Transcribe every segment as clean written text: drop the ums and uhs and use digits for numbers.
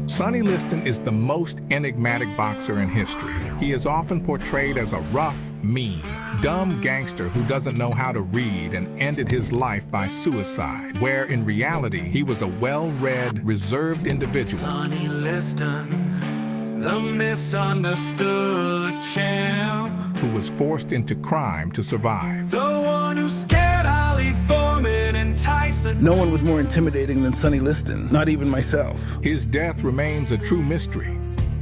Sonny Liston is the most enigmatic boxer in history. He is often portrayed as a rough, mean, dumb gangster who doesn't know how to read and ended his life by suicide, where in reality he was a well-read, reserved individual. Sonny Liston, the misunderstood champ, who was forced into crime to survive. the one who scared Ali Foreman and Tyson. No one was more intimidating than Sonny Liston, not even myself. His death remains a true mystery,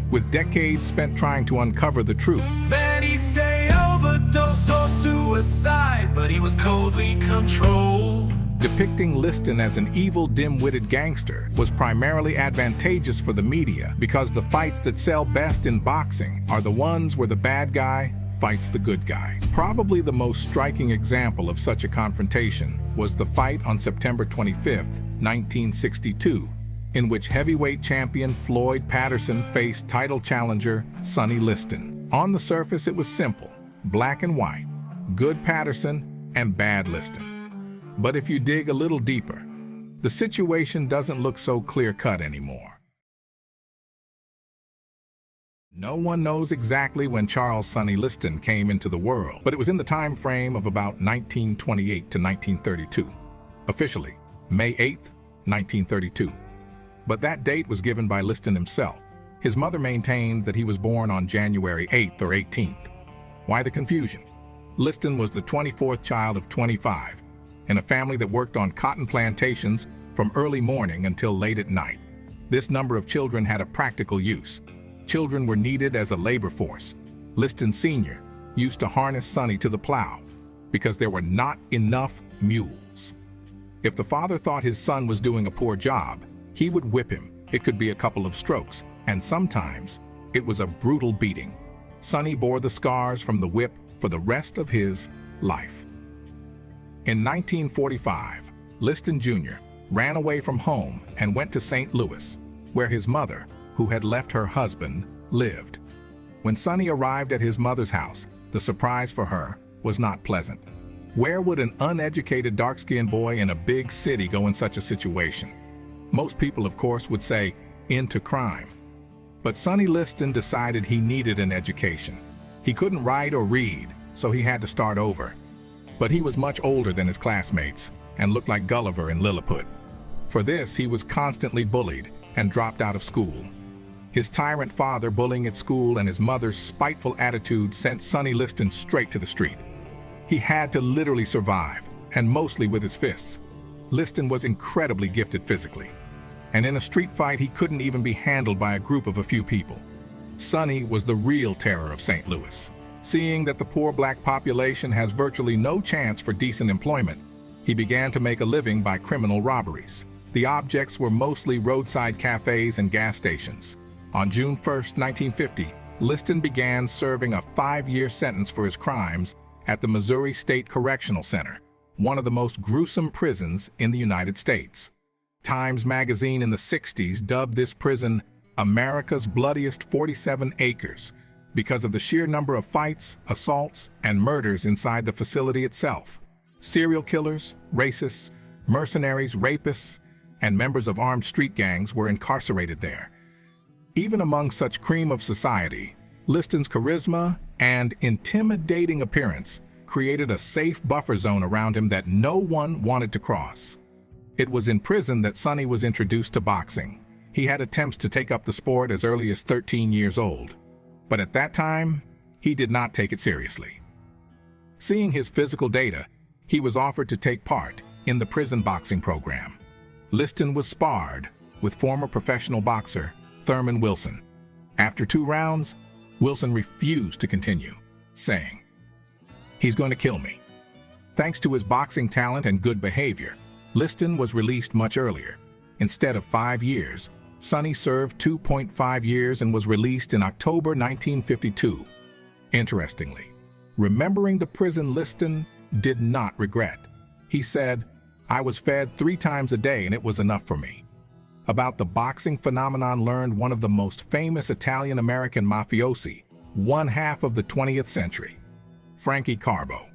with decades spent trying to uncover the truth. Many say overdose or suicide, but he was coldly controlled. Depicting Liston as an evil, dim-witted gangster was primarily advantageous for the media because the fights that sell best in boxing are the ones where the bad guy fights the good guy. Probably the most striking example of such a confrontation was the fight on September 25, 1962, in which heavyweight champion Floyd Patterson faced title challenger Sonny Liston. On the surface, it was simple, black and white, good Patterson and bad Liston. But if you dig a little deeper, the situation doesn't look so clear-cut anymore. No one knows exactly when Charles Sonny Liston came into the world, but it was in the time frame of about 1928 to 1932. Officially, May 8, 1932. But that date was given by Liston himself. His mother maintained that he was born on January 8th or 18th. Why the confusion? Liston was the 24th child of 25 in a family that worked on cotton plantations from early morning until late at night. This number of children had a practical use. Children were needed as a labor force. Liston Sr. used to harness Sonny to the plow because there were not enough mules. If the father thought his son was doing a poor job, he would whip him. It could be a couple of strokes, and sometimes it was a brutal beating. Sonny bore the scars from the whip for the rest of his life. In 1945, Liston Jr. ran away from home and went to St. Louis, where his mother, who had left her husband, lived. When Sonny arrived at his mother's house, the surprise for her was not pleasant. Where would an uneducated dark-skinned boy in a big city go in such a situation? Most people, of course, would say, into crime. But Sonny Liston decided he needed an education. He couldn't write or read, so he had to start over. But he was much older than his classmates and looked like Gulliver in Lilliput. For this, he was constantly bullied and dropped out of school. His tyrant father bullying at school and his mother's spiteful attitude sent Sonny Liston straight to the street. He had to literally survive, and mostly with his fists. Liston was incredibly gifted physically, and in a street fight he couldn't even be handled by a group of a few people. Sonny was the real terror of St. Louis. Seeing that the poor black population has virtually no chance for decent employment, he began to make a living by criminal robberies. The objects were mostly roadside cafes and gas stations. On June 1, 1950, Liston began serving a 5-year sentence for his crimes at the Missouri State Correctional Center, one of the most gruesome prisons in the United States. Times magazine in the 60s dubbed this prison America's bloodiest 47 acres because of the sheer number of fights, assaults, and murders inside the facility itself. Serial killers, racists, mercenaries, rapists, and members of armed street gangs were incarcerated there. Even among such cream of society, Liston's charisma and intimidating appearance created a safe buffer zone around him that no one wanted to cross. It was in prison that Sonny was introduced to boxing. He had attempts to take up the sport as early as 13 years old, but at that time, he did not take it seriously. Seeing his physical data, he was offered to take part in the prison boxing program. Liston was sparred with former professional boxer Thurman Wilson. After 2 rounds, Wilson refused to continue, saying, "He's going to kill me." Thanks to his boxing talent and good behavior, Liston was released much earlier. Instead of 5 years, Sonny served 2.5 years and was released in October 1952. Interestingly, remembering the prison, Liston did not regret. He said, "I was fed 3 times a day and it was enough for me." About the boxing phenomenon learned one of the most famous Italian-American mafiosi, one half of the 20th century, Frankie Carbo.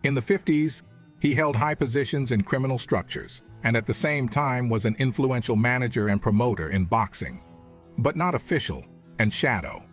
In the 50s, he held high positions in criminal structures and at the same time was an influential manager and promoter in boxing. but not official, and shadow.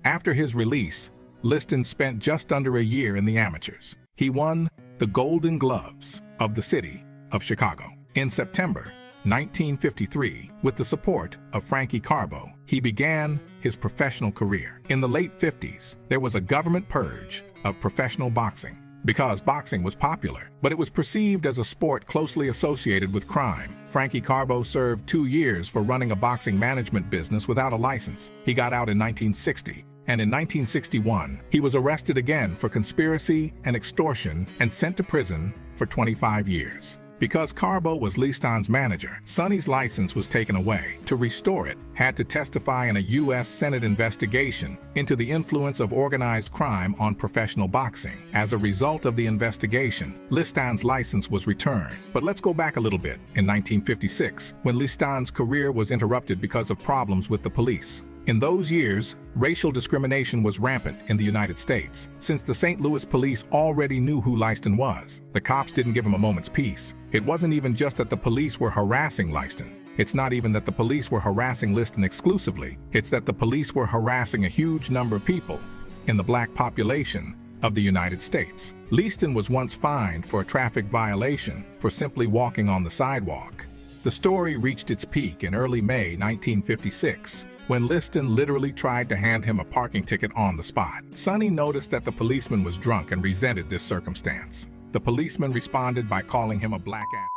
After his release, Liston spent just under a year in the amateurs. He won the Golden Gloves of the city of Chicago. In September 1953, with the support of Frankie Carbo, he began his professional career. In the late 50s, there was a government purge of professional boxing because boxing was popular, but it was perceived as a sport closely associated with crime. Frankie Carbo served 2 years for running a boxing management business without a license. He got out in 1960. And in 1961, he was arrested again for conspiracy and extortion and sent to prison for 25 years. Because Carbo was Liston's manager, Sonny's license was taken away. To restore it, had to testify in a U.S. Senate investigation into the influence of organized crime on professional boxing. As a result of the investigation, Liston's license was returned. But let's go back a little bit. In 1956, when Liston's career was interrupted because of problems with the police. In those years, racial discrimination was rampant in the United States. Since the St. Louis police already knew who Liston was, the cops didn't give him a moment's peace. It wasn't even just that the police were harassing Liston. It's not even that the police were harassing Liston exclusively. It's that the police were harassing a huge number of people in the black population of the United States. Liston was once fined for a traffic violation for simply walking on the sidewalk. The story reached its peak in early May 1956. When Liston literally tried to hand him a parking ticket on the spot. Sonny noticed that the policeman was drunk and resented this circumstance. The policeman responded by calling him a black ass.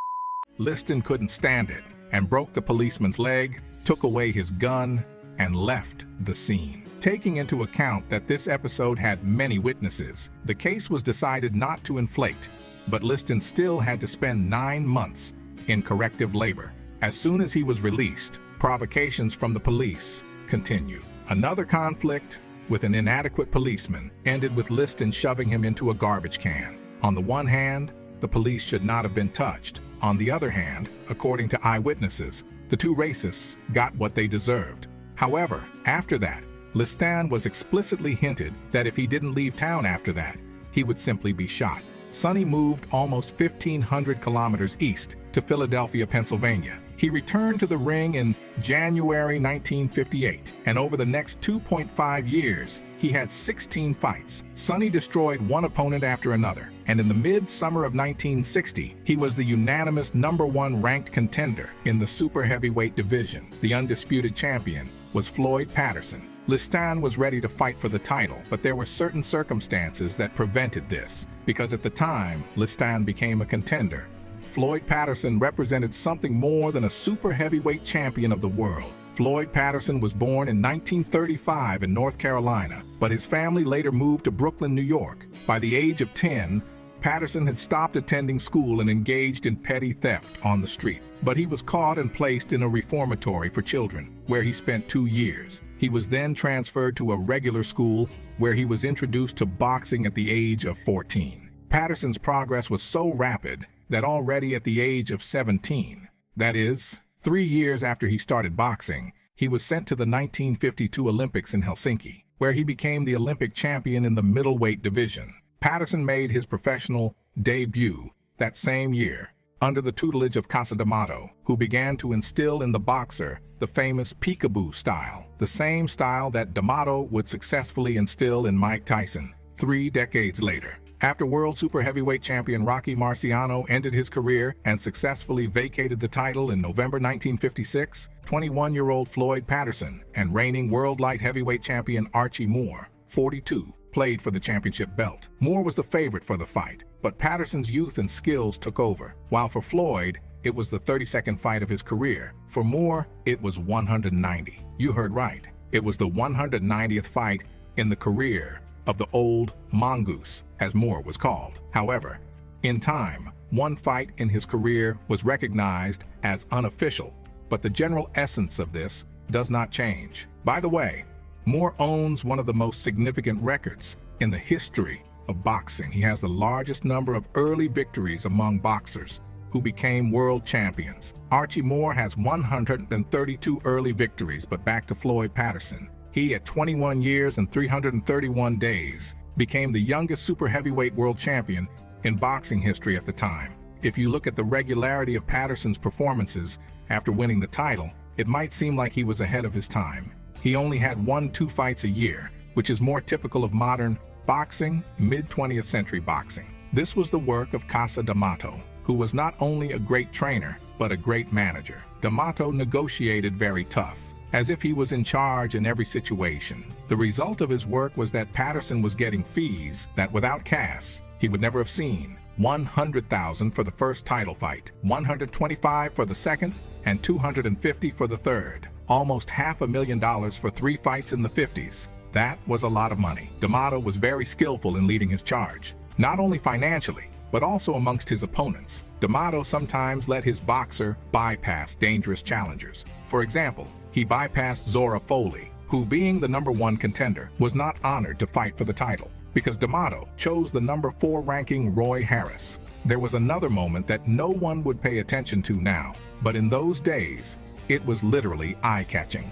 Liston couldn't stand it and broke the policeman's leg, took away his gun, and left the scene. Taking into account that this episode had many witnesses, the case was decided not to inflate, but Liston still had to spend 9 months in corrective labor. As soon as he was released, provocations from the police continued. Another conflict with an inadequate policeman ended with Liston shoving him into a garbage can. On the one hand, the police should not have been touched. On the other hand, according to eyewitnesses, the two racists got what they deserved. However, after that, Liston was explicitly hinted that if he didn't leave town after that, he would simply be shot. Sonny moved almost 1,500 kilometers east to Philadelphia, Pennsylvania. He returned to the ring in January 1958, and over the next 2.5 years, he had 16 fights. Sonny destroyed one opponent after another, and in the mid-summer of 1960, he was the unanimous #1 ranked contender in the super heavyweight division. The undisputed champion was Floyd Patterson. Liston was ready to fight for the title, but there were certain circumstances that prevented this, because at the time, Liston became a contender. Floyd Patterson represented something more than a super heavyweight champion of the world. Floyd Patterson was born in 1935 in North Carolina, but his family later moved to Brooklyn, New York. By the age of 10, Patterson had stopped attending school and engaged in petty theft on the street. But he was caught and placed in a reformatory for children, where he spent 2 years. He was then transferred to a regular school, where he was introduced to boxing at the age of 14. Patterson's progress was so rapid that already at the age of 17, that is, 3 years after he started boxing, he was sent to the 1952 Olympics in Helsinki, where he became the Olympic champion in the middleweight division. Patterson made his professional debut that same year, under the tutelage of Casa D'Amato, who began to instill in the boxer the famous peekaboo style, the same style that D'Amato would successfully instill in Mike Tyson 3 decades later. After world super heavyweight champion Rocky Marciano ended his career and successfully vacated the title in November 1956, 21-year-old Floyd Patterson and reigning world light heavyweight champion Archie Moore, 42, played for the championship belt. Moore was the favorite for the fight, but Patterson's youth and skills took over. While for Floyd, it was the 32nd fight of his career. For Moore, it was 190. You heard right. It was the 190th fight in the career of the old mongoose, as Moore was called. However, in time, one fight in his career was recognized as unofficial, but the general essence of this does not change. By the way, Moore owns one of the most significant records in the history of boxing. He has the largest number of early victories among boxers who became world champions. Archie Moore has 132 early victories, but back to Floyd Patterson. He, at 21 years and 331 days, became the youngest super heavyweight world champion in boxing history at the time. If you look at the regularity of Patterson's performances after winning the title, It might seem like he was ahead of his time. He only had 1-2 fights a year, which is more typical of modern boxing, mid-20th century boxing. This was the work of Casa D'Amato, who was not only a great trainer, but a great manager. D'Amato negotiated very tough, as if he was in charge in every situation. The result of his work was that Patterson was getting fees that without Cass, he would never have seen. $100,000 for the first title fight, $125,000 for the second, and $250,000 for the third. Almost $500,000 for 3 fights in the 50s. That was a lot of money. D'Amato was very skillful in leading his charge, not only financially, but also amongst his opponents. D'Amato sometimes let his boxer bypass dangerous challengers. For example, he bypassed Zora Foley, who, being the #1 contender, was not honored to fight for the title, because D'Amato chose the #4 ranking Roy Harris. There was another moment that no one would pay attention to now, but in those days, it was literally eye-catching.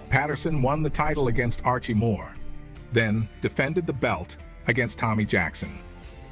Patterson won the title against Archie Moore, then defended the belt against Tommy Jackson.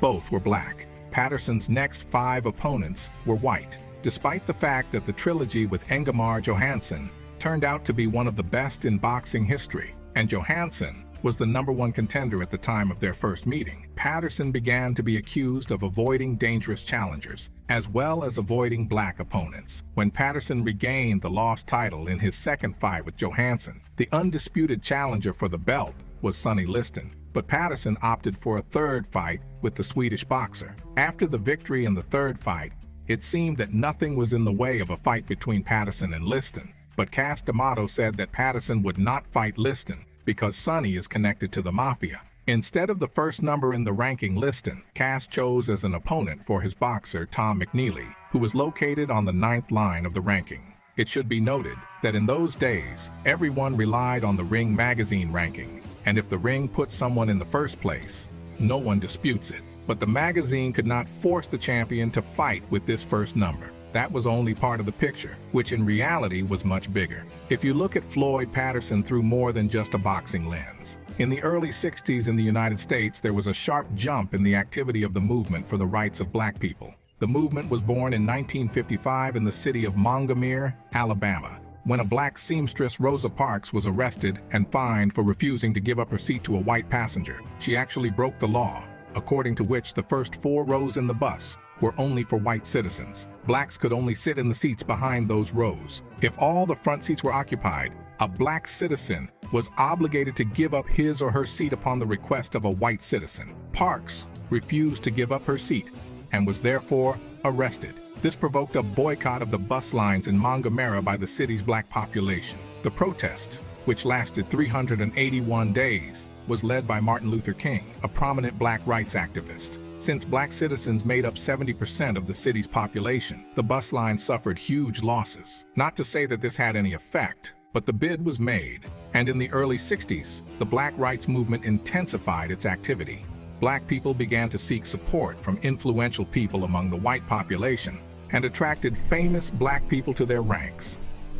Both were black. Patterson's next 5 opponents were white, despite the fact that the trilogy with Ingemar Johansson turned out to be one of the best in boxing history, and Johansson was the #1 contender at the time of their first meeting. Patterson began to be accused of avoiding dangerous challengers, as well as avoiding black opponents. When Patterson regained the lost title in his second fight with Johansson, the undisputed challenger for the belt was Sonny Liston, but Patterson opted for a third fight with the Swedish boxer. After the victory in the third fight, it seemed that nothing was in the way of a fight between Patterson and Liston, but Casa D'Amato said that Patterson would not fight Liston because Sonny is connected to the mafia. Instead of the first number in the ranking Liston, Cass chose as an opponent for his boxer Tom McNeely, who was located on the 9th line of the ranking. It should be noted that in those days, everyone relied on the Ring magazine ranking, and if the Ring put someone in the first place, no one disputes it. But the magazine could not force the champion to fight with this first number. That was only part of the picture, which in reality was much bigger. If you look at Floyd Patterson through more than just a boxing lens. In the early 60s in the United States, there was a sharp jump in the activity of the movement for the rights of black people. The movement was born in 1955 in the city of Montgomery, Alabama, when a black seamstress, Rosa Parks, was arrested and fined for refusing to give up her seat to a white passenger. She actually broke the law, according to which the first 4 rows in the bus were only for white citizens. Blacks could only sit in the seats behind those rows. If all the front seats were occupied, a black citizen was obligated to give up his or her seat upon the request of a white citizen. Parks refused to give up her seat and was therefore arrested. This provoked a boycott of the bus lines in Montgomery by the city's black population. The protest, which lasted 381 days, was led by Martin Luther King, a prominent black rights activist. Since black citizens made up 70% of the city's population, the bus line suffered huge losses. Not to say that this had any effect, but the bid was made, and in the early 60s, the black rights movement intensified its activity. Black people began to seek support from influential people among the white population and attracted famous black people to their ranks.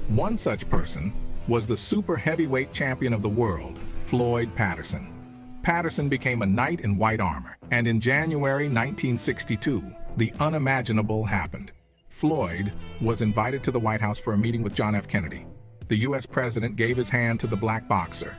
One such person was the super heavyweight champion of the world, Floyd Patterson. Patterson became a knight in white armor, and in January 1962, the unimaginable happened. Floyd was invited to the White House for a meeting with John F. Kennedy. The U.S. president gave his hand to the black boxer.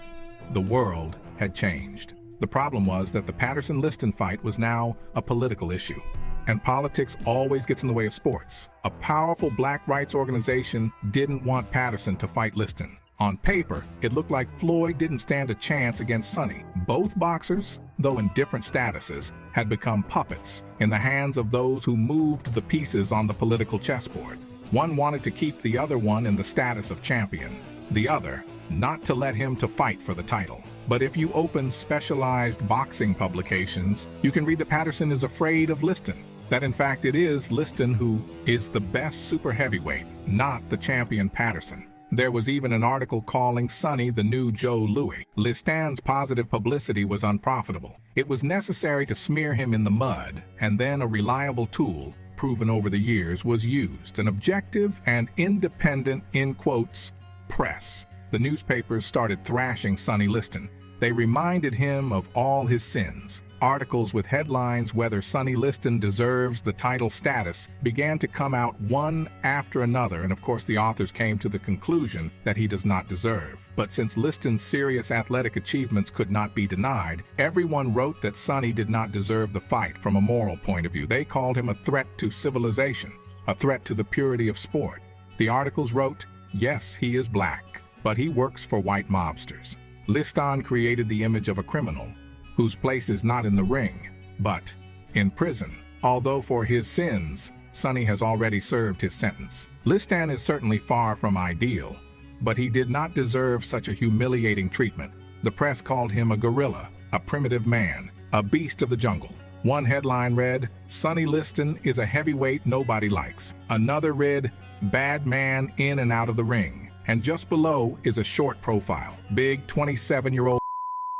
The world had changed. The problem was that the Patterson-Liston fight was now a political issue, and politics always gets in the way of sports. A powerful black rights organization didn't want Patterson to fight Liston. On paper, it looked like Floyd didn't stand a chance against Sonny. Both boxers, though in different statuses, had become puppets in the hands of those who moved the pieces on the political chessboard. One wanted to keep the other one in the status of champion, the other not to let him to fight for the title. But if you open specialized boxing publications, you can read that Patterson is afraid of Liston, that in fact it is Liston who is the best super heavyweight, not the champion Patterson. There was even an article calling Sonny the new Joe Louis. Liston's positive publicity was unprofitable. It was necessary to smear him in the mud, and then a reliable tool, proven over the years, was used, an objective and independent, in quotes, press. The newspapers started thrashing Sonny Liston. They reminded him of all his sins, Articles with headlines whether Sonny Liston deserves the title status began to come out one after another, and of course the authors came to the conclusion that he does not deserve. But since Liston's serious athletic achievements could not be denied, everyone wrote that Sonny did not deserve the fight from a moral point of view. They called him a threat to civilization, a threat to the purity of sport. The articles wrote, yes, he is black, but he works for white mobsters. Liston created the image of a criminal whose place is not in the ring, but in prison. Although for his sins, Sonny has already served his sentence. Liston is certainly far from ideal, but he did not deserve such a humiliating treatment. The press called him a gorilla, a primitive man, a beast of the jungle. One headline read, Sonny Liston is a heavyweight nobody likes. Another read, bad man in and out of the ring. And just below is a short profile, big 27-year-old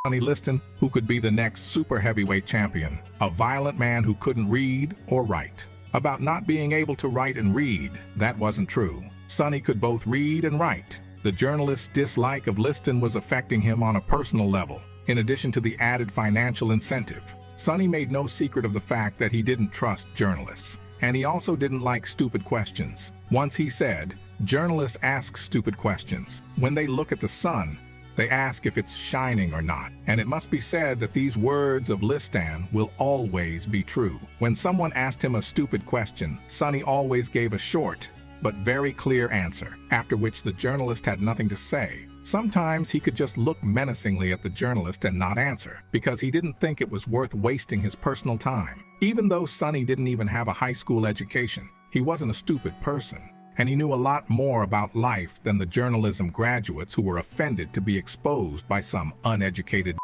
Sonny Liston, who could be the next super heavyweight champion, a violent man who couldn't read or write. About not being able to write and read, that wasn't true. Sonny could both read and write. The journalist's dislike of Liston was affecting him on a personal level, in addition to the added financial incentive. Sonny made no secret of the fact that he didn't trust journalists, and he also didn't like stupid questions. Once he said, journalists ask stupid questions. When they look at the sun, they ask if it's shining or not. And it must be said that these words of Liston will always be true. When someone asked him a stupid question, Sonny always gave a short but very clear answer, after which the journalist had nothing to say. Sometimes he could just look menacingly at the journalist and not answer, because he didn't think it was worth wasting his personal time. Even though Sonny didn't even have a high school education, he wasn't a stupid person. And he knew a lot more about life than the journalism graduates who were offended to be exposed by some uneducated.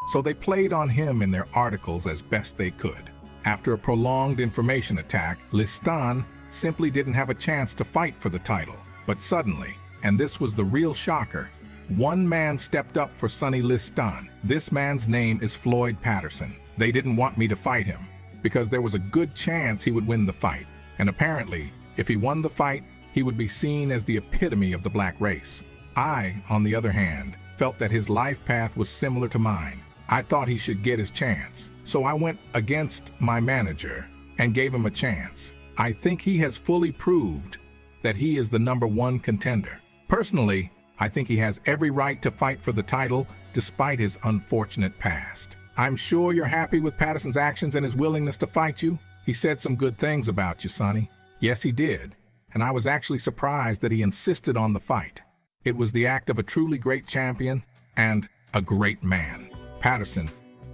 So they played on him in their articles as best they could. After a prolonged information attack, Liston simply didn't have a chance to fight for the title. But suddenly, and this was the real shocker, one man stepped up for Sonny Liston. This man's name is Floyd Patterson. They didn't want me to fight him because there was a good chance he would win the fight. And apparently, if he won the fight, he would be seen as the epitome of the black race. I, on the other hand, felt that his life path was similar to mine. I thought he should get his chance. So I went against my manager and gave him a chance. I think he has fully proved that he is the #1 contender. Personally, I think he has every right to fight for the title despite his unfortunate past. I'm sure you're happy with Patterson's actions and his willingness to fight you. He said some good things about you, Sonny. Yes, he did, and I was actually surprised that he insisted on the fight. It was the act of a truly great champion and a great man. Patterson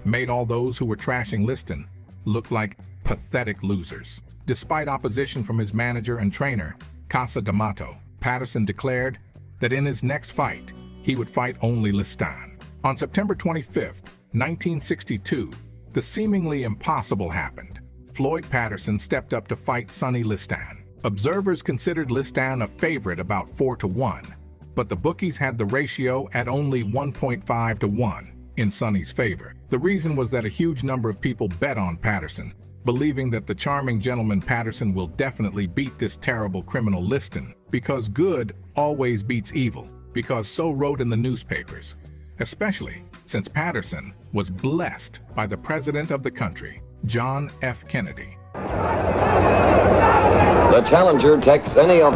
made all those who were trashing Liston look like pathetic losers. Despite opposition from his manager and trainer, Casa D'Amato, Patterson declared that in his next fight, he would fight only Liston. On September 25th, 1962, the seemingly impossible happened. Floyd Patterson stepped up to fight Sonny Liston. Observers considered Liston a favorite about 4-1, but the bookies had the ratio at only 1.5-1 in Sonny's favor. The reason was that a huge number of people bet on Patterson, believing that the charming gentleman Patterson will definitely beat this terrible criminal Liston, because good always beats evil, because so wrote in the newspapers, especially since Patterson was blessed by the president of the country, John F. Kennedy. The challenger takes any of...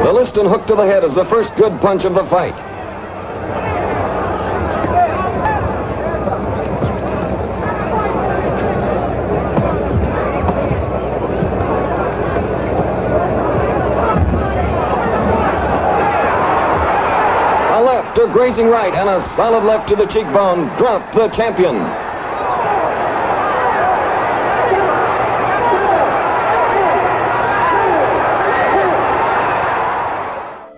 The Liston hook to the head is the first good punch of the fight. A left, a grazing right, and a solid left to the cheekbone dropped the champion.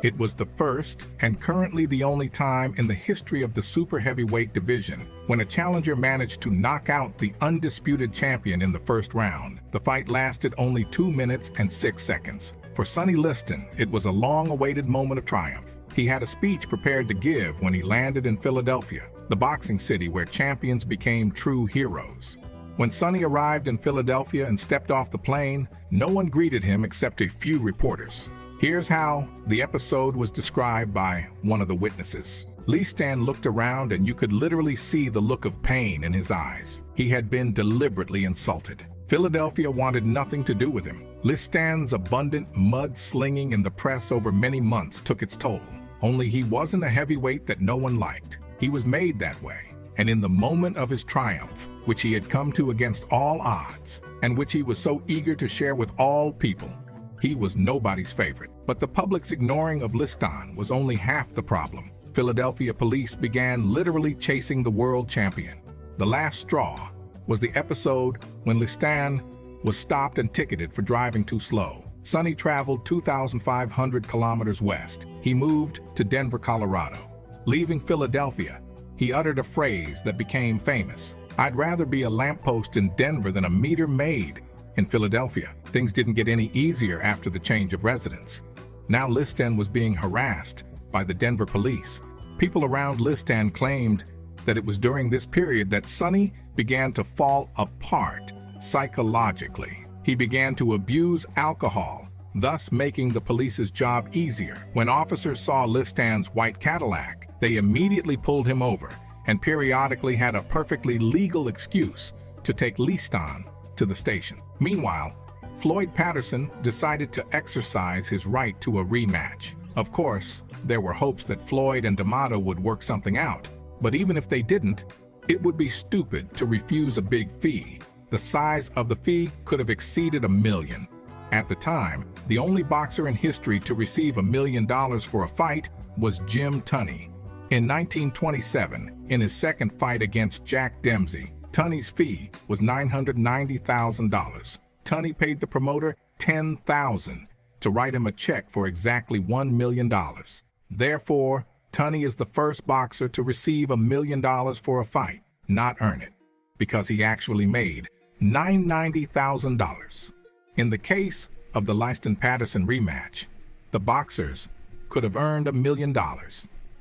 It was the first and currently the only time in the history of the super heavyweight division when a challenger managed to knock out the undisputed champion in the first round. The fight lasted only 2 minutes and 6 seconds. For Sonny Liston, it was a long-awaited moment of triumph. He had a speech prepared to give when he landed in Philadelphia, the boxing city where champions became true heroes. When Sonny arrived in Philadelphia and stepped off the plane, no one greeted him except a few reporters. Here's how the episode was described by one of the witnesses. Liston looked around and you could literally see the look of pain in his eyes. He had been deliberately insulted. Philadelphia wanted nothing to do with him. Liston's abundant mud-slinging in the press over many months took its toll. Only he wasn't a heavyweight that no one liked. He was made that way. And in the moment of his triumph, which he had come to against all odds, and which he was so eager to share with all people, he was nobody's favorite. But the public's ignoring of Liston was only half the problem. Philadelphia police began literally chasing the world champion. The last straw was the episode when Liston was stopped and ticketed for driving too slow. Sonny traveled 2,500 kilometers west. He moved to Denver, Colorado. Leaving Philadelphia, he uttered a phrase that became famous. "I'd rather be a lamppost in Denver than a meter maid in Philadelphia." Things didn't get any easier after the change of residence. Now Liston was being harassed by the Denver police. People around Liston claimed that it was during this period that Sonny began to fall apart psychologically. He began to abuse alcohol, thus making the police's job easier. When officers saw Liston's white Cadillac, they immediately pulled him over and periodically had a perfectly legal excuse to take Liston to the station. Meanwhile, Floyd Patterson decided to exercise his right to a rematch. Of course, there were hopes that Floyd and D'Amato would work something out, but even if they didn't, it would be stupid to refuse a big fee. The size of the fee could have exceeded $1 million. At the time, the only boxer in history to receive $1 million for a fight was Jim Tunney. In 1927, in his second fight against Jack Dempsey, Tunney's fee was $990,000. Tunney paid the promoter $10,000 to write him a check for exactly $1 million. Therefore, Tunney is the first boxer to receive $1 million for a fight, not earn it, because he actually made $990,000. In the case of the Liston-Patterson rematch, the boxers could have earned $1 million.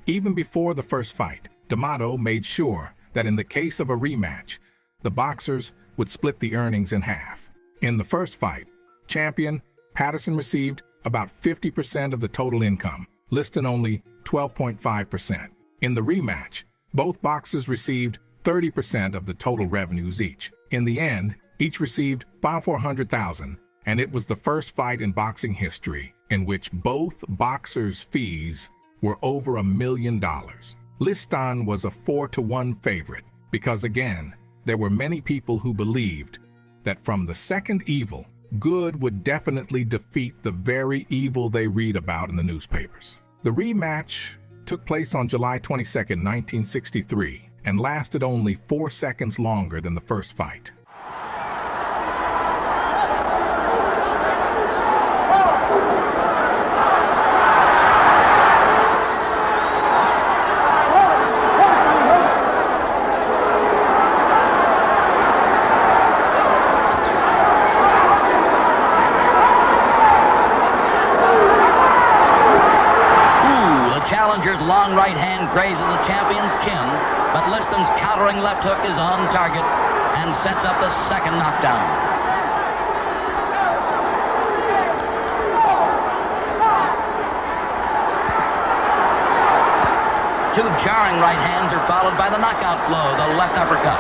Even before the first fight, D'Amato made sure that in the case of a rematch, the boxers would split the earnings in half. In the first fight, champion Patterson received about 50% of the total income, Liston only 12.5%. In the rematch, both boxers received 30% of the total revenues each. In the end, each received $400,000, and it was the first fight in boxing history in which both boxers' fees were over $1 million. Liston was a 4-to-1 favorite because, again, there were many people who believed that from the second evil, good would definitely defeat the very evil they read about in the newspapers. The rematch took place on July 22, 1963, and lasted only 4 seconds longer than the first fight. Challenger's long right hand grazes the champion's chin, but Liston's countering left hook is on target and sets up the second knockdown. Two jarring right hands are followed by the knockout blow, the left uppercut.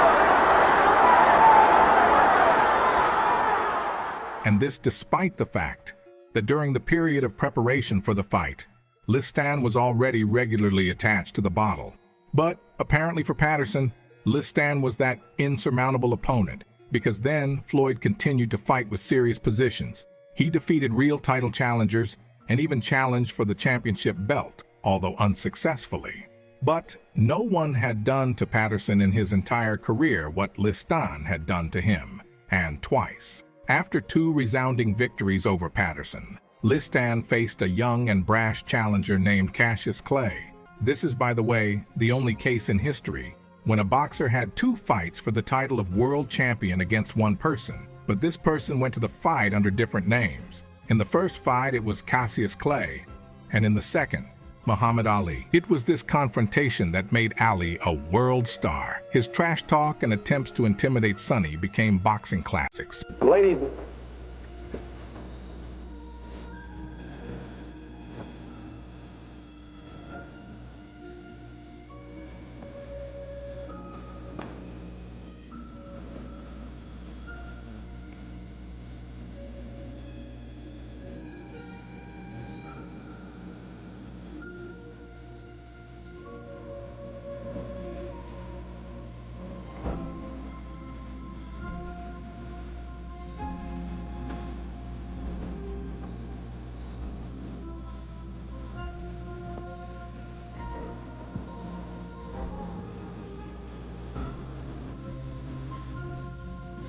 And this despite the fact that during the period of preparation for the fight, Liston was already regularly attached to the bottle. But apparently for Patterson, Liston was that insurmountable opponent, because then Floyd continued to fight with serious positions. He defeated real title challengers and even challenged for the championship belt, although unsuccessfully. But no one had done to Patterson in his entire career what Liston had done to him, and twice. After 2 resounding victories over Patterson, Liston faced a young and brash challenger named Cassius Clay. This is, by the way, the only case in history when a boxer had 2 fights for the title of world champion against one person, but this person went to the fight under different names. In the first fight, it was Cassius Clay, and in the second, Muhammad Ali. It was this confrontation that made Ali a world star. His trash talk and attempts to intimidate Sonny became boxing classics. Ladies,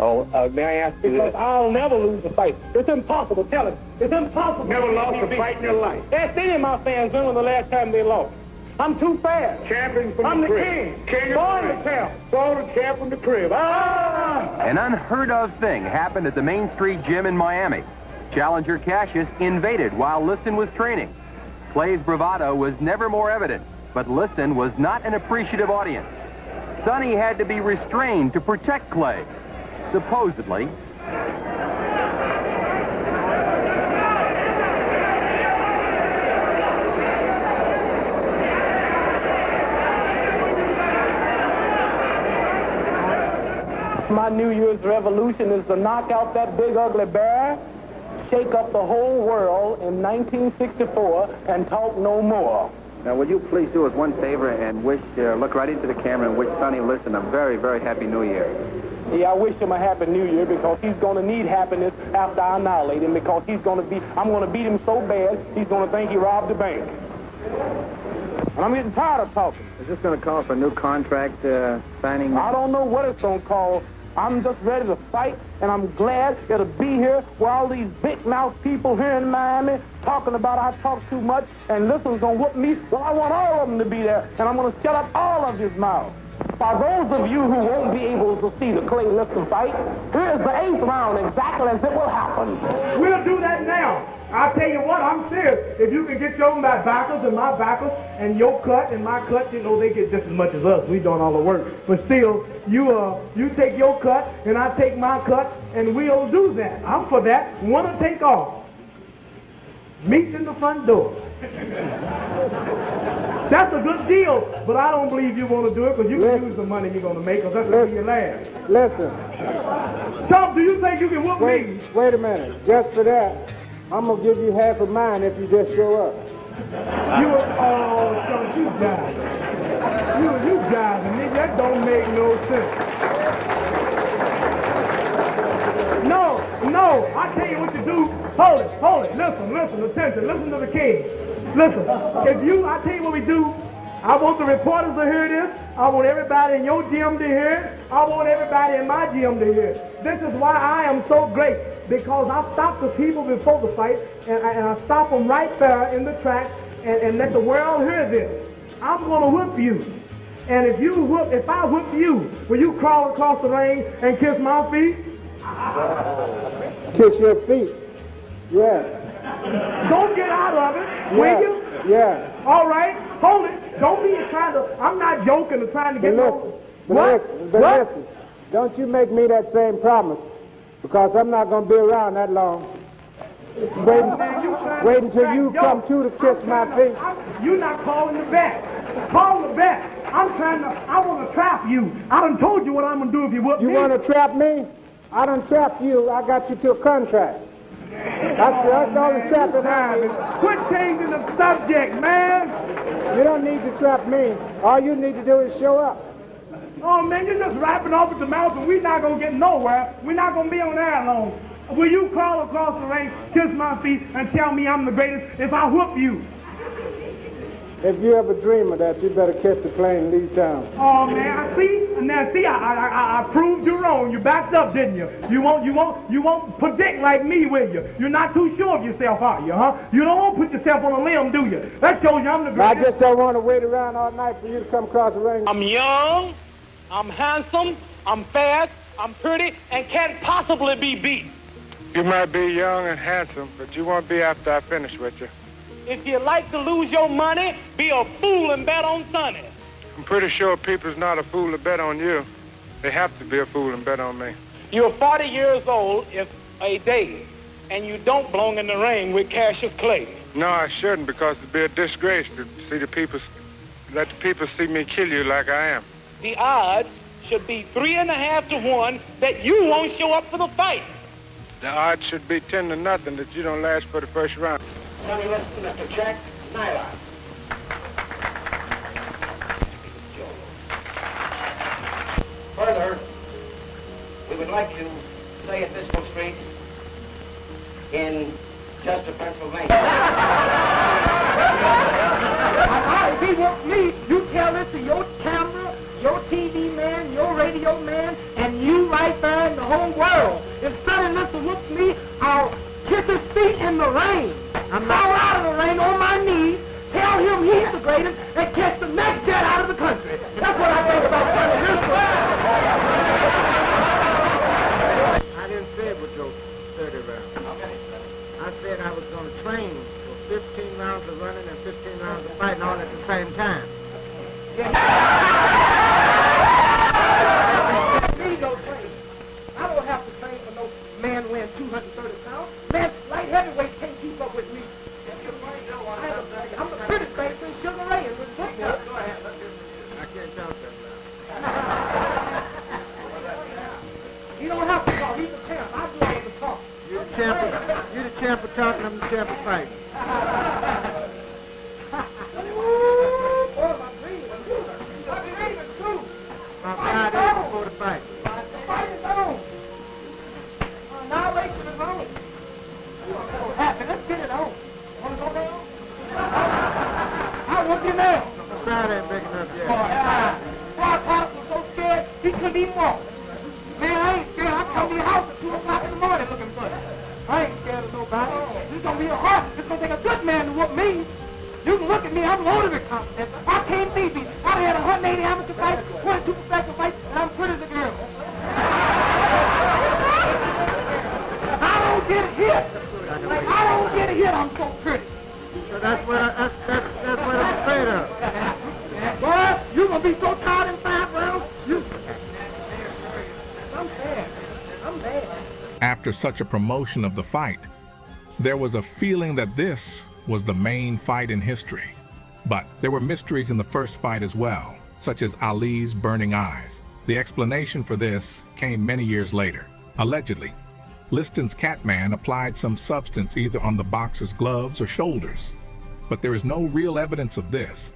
Oh, may I ask you? Because I'll never lose a fight. It's impossible. Tell him. It's impossible. Never lost a fight in your life. Ask any of my fans when was the last time they lost. I'm too fast. Champion from I'm the the crib. king. Born the champ. Born the champ from the crib. An unheard of thing happened at the Main Street Gym in Miami. Challenger Cassius invaded while Liston was training. Clay's bravado was never more evident, but Liston was not an appreciative audience. Sonny had to be restrained to protect Clay, supposedly. My New Year's revolution is to knock out that big ugly bear, shake up the whole world in 1964, and talk no more. Now, will you please do us one favor and look right into the camera and wish Sonny Liston a very, very happy New Year? Yeah, I wish him a happy New Year because he's going to need happiness after I annihilate him because I'm going to beat him so bad, he's going to think he robbed the bank. And I'm getting tired of talking. Is this going to call for a new contract signing? I don't know what it's going to call. I'm just ready to fight, and I'm glad it'll be here where all these big-mouth people here in Miami talking about I talk too much, and Liston's going to whoop me. Well, I want all of them to be there, and I'm going to shut up all of his mouths. For those of you who won't be able to see the Clay Liston fight, here's the 8th round exactly as it will happen. We'll do that now. I'll tell you what, I'm serious. If you can get your backers and my backers and your cut and my cut, you know, they get just as much as us. We doing all the work. But still, you take your cut and I take my cut, and we'll do that. I'm for that. Wanna take off. Meet in the front door. That's a good deal, but I don't believe you want to do it because you can use the money you're going to make because that's where you land. Listen. Tom, do you think you can whoop me? Wait a minute. Just for that, I'm going to give you half of mine if you just show up. Tom, you guys. You guys, and that don't make no sense. No, I tell you what to do. Hold it. Listen, attention. Listen to the king. Listen, I tell you what we do. I want the reporters to hear this. I want everybody in your gym to hear it. I want everybody in my gym to hear it. This is why I am so great, because I stop the people before the fight, and I stop them right there in the track and let the world hear this. I'm going to whip you. And if I whip you, will you crawl across the ring and kiss my feet? Kiss your feet. Yeah. Don't get out of it, will you? Yeah. All right, hold it. Don't be trying to, I'm not joking or trying to get no. Listen, don't you make me that same promise, because I'm not going to be around that long. Wait until you come to kiss my feet. You're not calling the bet. Call the bet. I want to trap you. I done told you what I'm going to do if you whoop me. You want to trap me? I done trapped you. I got you to a contract. That's all the trapping I do. Quit changing the subject, man. You don't need to trap me. All you need to do is show up. Oh, man, you're just rapping off at the mouth, and we're not going to get nowhere. We're not going to be on air long. Will you crawl across the ring, kiss my feet, and tell me I'm the greatest if I whoop you? If you ever dream of that, you better catch the plane and leave town. Oh, man, I proved you wrong. You backed up, didn't you? You won't predict like me, will you? You're not too sure of yourself, are you, huh? You don't want to put yourself on a limb, do you? That shows you I'm the greatest. I just don't want to wait around all night for you to come across the ring. I'm young, I'm handsome, I'm fast, I'm pretty, and can't possibly be beat. You might be young and handsome, but you won't be after I finish with you. If you like to lose your money, be a fool and bet on Sonny. I'm pretty sure people's not a fool to bet on you. They have to be a fool and bet on me. You're 40 years old if a day, and you don't belong in the ring with Cassius Clay. No, I shouldn't, because it'd be a disgrace to let the people see me kill you like I am. The odds should be 3.5 to 1 that you won't show up for the fight. The odds should be 10 to nothing that you don't last for the first round. Sonny Liston, Mr. Jack Nyla. Further, we would like to say at Fiscal Streets in Chester, Pennsylvania. If he wants me, you tell this to your camera, your TV man, your radio man, and you right there in the home ring. I'm now out of the ring on my knees. Tell him he's the greatest and catch the next jet out of the country. That's what I think about Sonny Liston. I didn't say it would go 30 rounds. I said I was going to train for 15 rounds of running and 15 rounds of fighting all at the same time. Yeah. I don't have to train for no man weighing 230 pounds. Man, light heavyweight can't keep up with me. I'm the prettiest baby in Sugar Ray and with football. Go ahead, let's hear from you. I can't talk that loud. He don't have to talk. He's the champ. I do all the talk. You're the champ of talking. I'm the champ of fighting. About 5 days before the fight. The fight is on. Annihilation is on. So happy. Let's get it on. Want to go down? I whoop you now. The crowd ain't big enough yet. My partner was so scared he couldn't even walk. Man, I ain't scared. I come to your house at 2 o'clock in the morning looking for you. I ain't scared of nobody. This gonna be a hard. It's gonna take a good man to whoop me. You can look at me, I'm loaded with confidence. I can't beat me. I had 180 amateur fights, 22 professional fights, and I'm pretty as a girl. I don't get hit. Like, I don't get hit, I'm so pretty. So that's what I'm afraid of. Boy, you gonna be so tired in 5 rounds. I'm bad. I'm bad. After such a promotion of the fight, there was a feeling that this was the main fight in history. But there were mysteries in the first fight as well, such as Ali's burning eyes. The explanation for this came many years later. Allegedly, Liston's Catman applied some substance either on the boxer's gloves or shoulders. But there is no real evidence of this,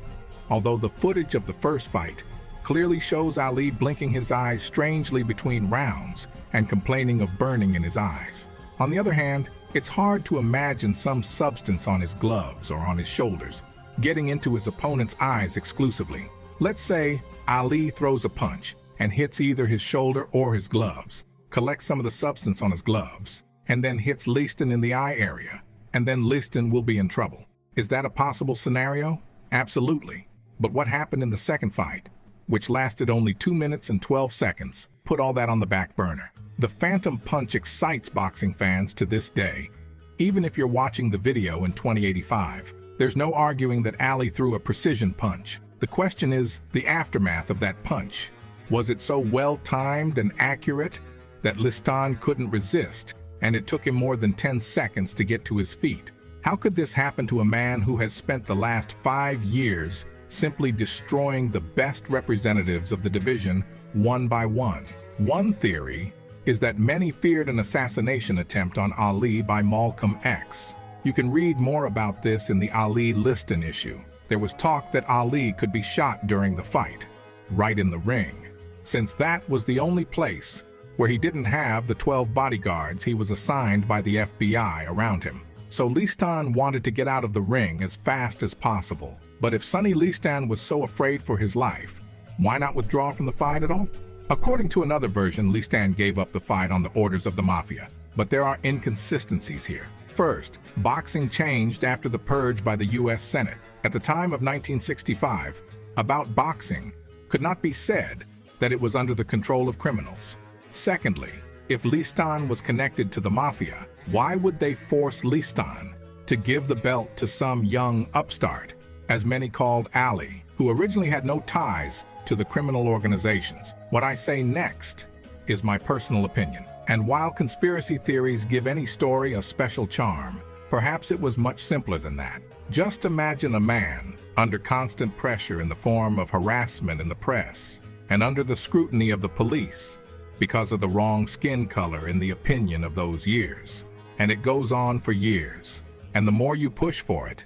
although the footage of the first fight clearly shows Ali blinking his eyes strangely between rounds and complaining of burning in his eyes. On the other hand, it's hard to imagine some substance on his gloves or on his shoulders getting into his opponent's eyes exclusively. Let's say Ali throws a punch and hits either his shoulder or his gloves, collects some of the substance on his gloves, and then hits Liston in the eye area, and then Liston will be in trouble. Is that a possible scenario? Absolutely. But what happened in the second fight, which lasted only 2 minutes and 12 seconds, put all that on the back burner. The Phantom Punch excites boxing fans to this day. Even if you're watching the video in 2085, there's no arguing that Ali threw a precision punch. The question is the aftermath of that punch. Was it so well-timed and accurate that Liston couldn't resist, and it took him more than 10 seconds to get to his feet? How could this happen to a man who has spent the last 5 years simply destroying the best representatives of the division one by one? One theory is that many feared an assassination attempt on Ali by Malcolm X. You can read more about this in the Ali Liston issue. There was talk that Ali could be shot during the fight, right in the ring, since that was the only place where he didn't have the 12 bodyguards he was assigned by the FBI around him. So Liston wanted to get out of the ring as fast as possible. But if Sonny Liston was so afraid for his life, why not withdraw from the fight at all? According to another version, Liston gave up the fight on the orders of the mafia, but there are inconsistencies here. First, boxing changed after the purge by the U.S. Senate. At the time of 1965, about boxing could not be said that it was under the control of criminals. Secondly, if Liston was connected to the mafia, why would they force Liston to give the belt to some young upstart, as many called Ali, who originally had no ties to the criminal organizations? What I say next is my personal opinion. And while conspiracy theories give any story a special charm, perhaps it was much simpler than that. Just imagine a man under constant pressure in the form of harassment in the press and under the scrutiny of the police because of the wrong skin color in the opinion of those years. And it goes on for years. And the more you push for it,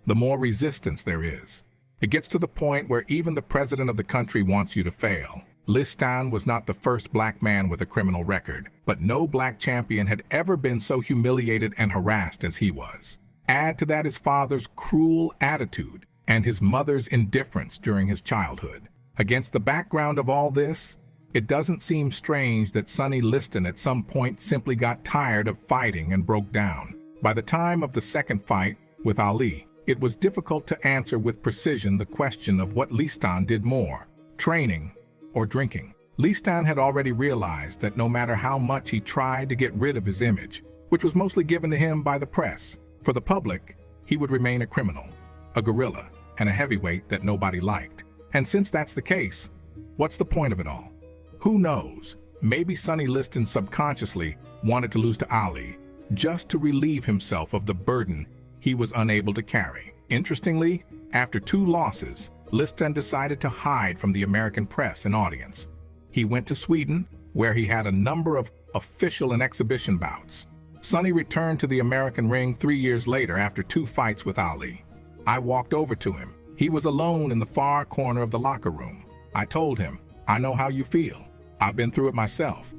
the more resistance there is. It gets to the point where even the president of the country wants you to fail. Liston was not the first black man with a criminal record, but no black champion had ever been so humiliated and harassed as he was. Add to that his father's cruel attitude and his mother's indifference during his childhood. Against the background of all this, it doesn't seem strange that Sonny Liston at some point simply got tired of fighting and broke down. By the time of the second fight with Ali, it was difficult to answer with precision the question of what Liston did more, training or drinking. Liston had already realized that no matter how much he tried to get rid of his image, which was mostly given to him by the press, for the public, he would remain a criminal, a gorilla, and a heavyweight that nobody liked. And since that's the case, what's the point of it all? Who knows? Maybe Sonny Liston subconsciously wanted to lose to Ali, just to relieve himself of the burden he was unable to carry. Interestingly, after 2 losses, Liston decided to hide from the American press and audience. He went to Sweden, where he had a number of official and exhibition bouts. Sonny returned to the American ring 3 years later after 2 fights with Ali. I walked over to him. He was alone in the far corner of the locker room. I told him, "I know how you feel. I've been through it myself."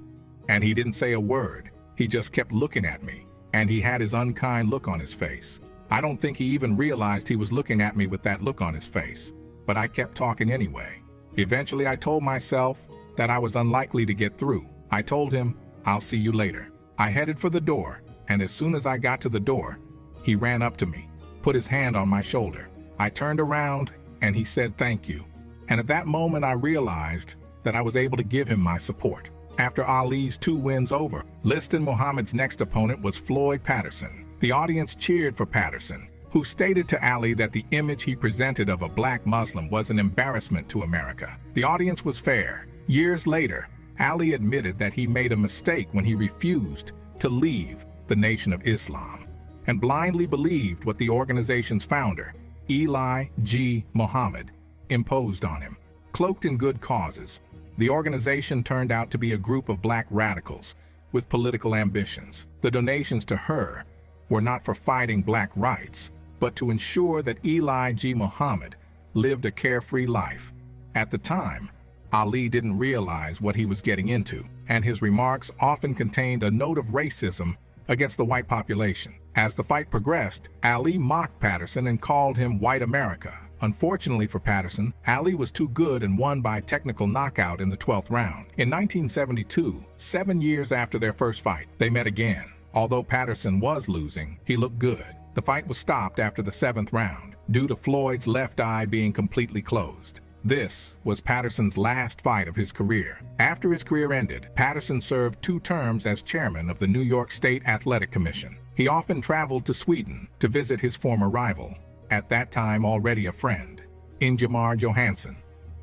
And he didn't say a word. He just kept looking at me, and he had his unkind look on his face. I don't think he even realized he was looking at me with that look on his face, but I kept talking anyway. Eventually, I told myself that I was unlikely to get through. I told him, "I'll see you later." I headed for the door, and as soon as I got to the door, he ran up to me, put his hand on my shoulder. I turned around, and he said thank you. And at that moment, I realized that I was able to give him my support. After Ali's 2 wins over, Liston Muhammad's next opponent was Floyd Patterson. The audience cheered for Patterson, who stated to Ali that the image he presented of a black Muslim was an embarrassment to America. The audience was fair. Years later, Ali admitted that he made a mistake when he refused to leave the Nation of Islam and blindly believed what the organization's founder, Eli G. Muhammad, imposed on him. Cloaked in good causes, the organization turned out to be a group of black radicals with political ambitions. The donations to her were not for fighting black rights, but to ensure that Eli G. Muhammad lived a carefree life. At the time, Ali didn't realize what he was getting into, and his remarks often contained a note of racism against the white population. As the fight progressed, Ali mocked Patterson and called him White America. Unfortunately for Patterson, Ali was too good and won by technical knockout in the 12th round. In 1972, 7 years after their first fight, they met again. Although Patterson was losing, he looked good. The fight was stopped after the 7th round, due to Floyd's left eye being completely closed. This was Patterson's last fight of his career. After his career ended, Patterson served 2 terms as chairman of the New York State Athletic Commission. He often traveled to Sweden to visit his former rival, at that time already a friend, Ingemar Johansson,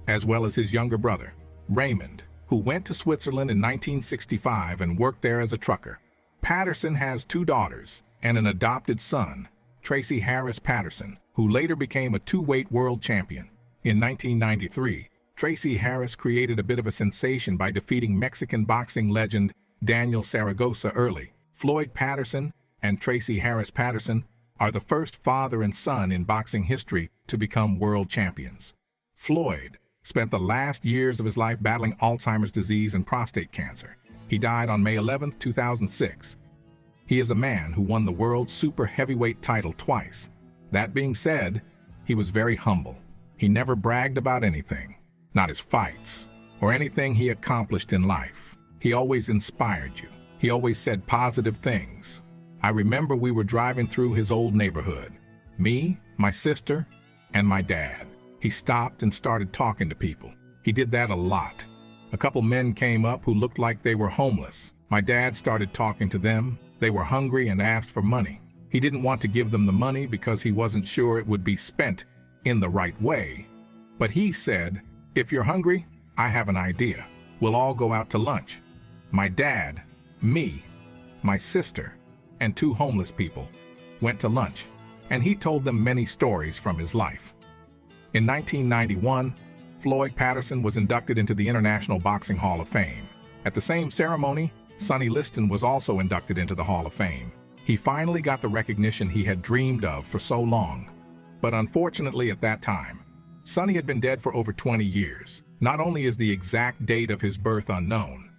as well as his younger brother, Raymond, who went to Switzerland in 1965 and worked there as a trucker. Patterson has 2 daughters and an adopted son, Tracy Harris Patterson, who later became a 2-weight world champion. In 1993, Tracy Harris created a bit of a sensation by defeating Mexican boxing legend Daniel Zaragoza early. Floyd Patterson and Tracy Harris Patterson are the first father and son in boxing history to become world champions. Floyd spent the last years of his life battling Alzheimer's disease and prostate cancer. He died on May 11, 2006. He is a man who won the world super heavyweight title twice. That being said, he was very humble. He never bragged about anything, not his fights, or anything he accomplished in life. He always inspired you. He always said positive things. I remember we were driving through his old neighborhood. Me, my sister, and my dad. He stopped and started talking to people. He did that a lot. A couple men came up who looked like they were homeless. My dad started talking to them. They were hungry and asked for money. He didn't want to give them the money because he wasn't sure it would be spent in the right way. But he said, "If you're hungry, I have an idea. We'll all go out to lunch." My dad, me, my sister, and 2 homeless people went to lunch, and he told them many stories from his life. In 1991, Floyd Patterson was inducted into the International Boxing Hall of Fame. At the same ceremony, Sonny Liston was also inducted into the Hall of Fame. He finally got the recognition he had dreamed of for so long. But unfortunately at that time, Sonny had been dead for over 20 years. Not only is the exact date of his birth unknown,